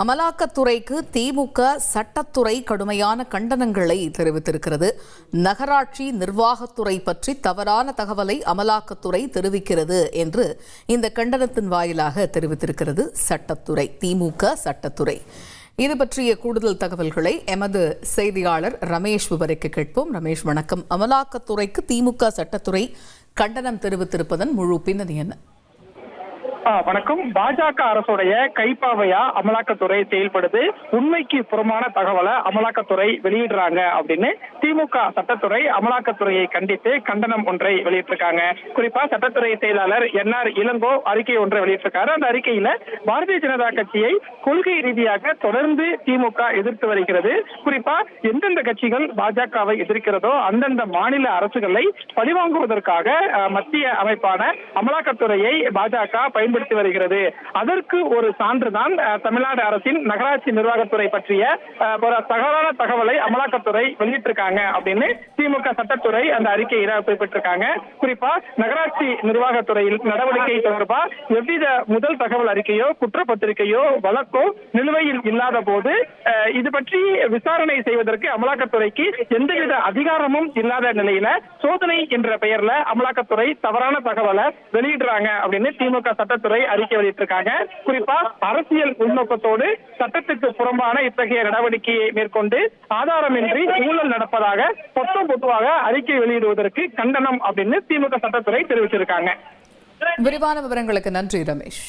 அமலாக்கத்துறைக்கு திமுக சட்டத்துறை கடுமையான கண்டனங்களை தெரிவித்திருக்கிறது. நகராட்சி நிர்வாகத்துறை பற்றி தவறான தகவலை அமலாக்கத்துறை தெரிவிக்கிறது என்று இந்த கண்டனத்தின் வாயிலாக தெரிவித்திருக்கிறது சட்டத்துறை, திமுக சட்டத்துறை. இது பற்றிய கூடுதல் தகவல்களை எமது செய்தியாளர் ரமேஷ் விவரிக்க கேட்போம். ரமேஷ், வணக்கம். அமலாக்கத்துறைக்கு திமுக சட்டத்துறை கண்டனம் தெரிவித்திருப்பதன் முழு பின்னணி என்ன? வணக்கம். பாஜக அரசுடைய கைப்பாவையா அமலாக்கத்துறை செயல்படுது, உண்மைக்கு புறமான தகவலை அமலாக்கத்துறை வெளியிடுறாங்க அப்படின்னு திமுக சட்டத்துறை அமலாக்கத்துறையை கண்டித்து கண்டனம் ஒன்றை வெளியிட்டிருக்காங்க. குறிப்பா சட்டத்துறை செயலாளர் NR இளங்கோ அறிக்கை ஒன்றை வெளியிட்டிருக்காரு. அந்த அறிக்கையில பாரதிய ஜனதா கட்சியை கொள்கை ரீதியாக தொடர்ந்து திமுக எதிர்த்து வருகிறது. குறிப்பா எந்தெந்த கட்சிகள் பாஜகவை எதிர்க்கிறதோ அந்தந்த மாநில அரசுகளை பழிவாங்குவதற்காக மத்திய அமைப்பான அமலாக்கத்துறையை பாஜக பயன்படுத்தி வருகிறது. அதற்கு ஒரு சான்றுதான் தமிழ்நாடு அரசின் நகராட்சி நிர்வாகத்துறை பற்றிய தகவலான தகவலை அமலாக்கத்துறை வெளியிட்டிருக்காங்க அப்படின்னு திமுக சட்டத்துறை அந்த அறிக்கையில குறிப்பிட்டிருக்காங்க. குறிப்பா நகராட்சி நிர்வாகத்துறையில் நடவடிக்கை தொடர்பா எவ்வித முதல் தகவல் அறிக்கையோ குற்றப்பத்திரிகையோ வழக்கோ நிலுவையில் இல்லாத போது இது பற்றி விசாரணை செய்வதற்கு அமலாக்கத்துறைக்கு எந்தவித அதிகாரமும் இல்லாத நிலையில சோதனை என்ற பெயர்ல அமலாக்கத்துறை தவறான தகவலை வெளியிடுறாங்க அப்படின்னு திமுக சட்டத்துறை அறிக்கை வெளியிட்டிருக்காங்க. குறிப்பா அரசியல் உள்நோக்கத்தோடு சட்டத்துக்கு புறம்பான இத்தகைய நடவடிக்கையை மேற்கொண்டு ஆதாரமின்றி ஊழல் நடப்பதாக பொதுவாக அறிக்கை வெளியிடுவதற்கு கண்டனம் அப்படின்னு திமுக சட்டத்துறை தெரிவிச்சிருக்காங்க. விரிவான விவரங்களுக்கு நன்றி ரமேஷ்.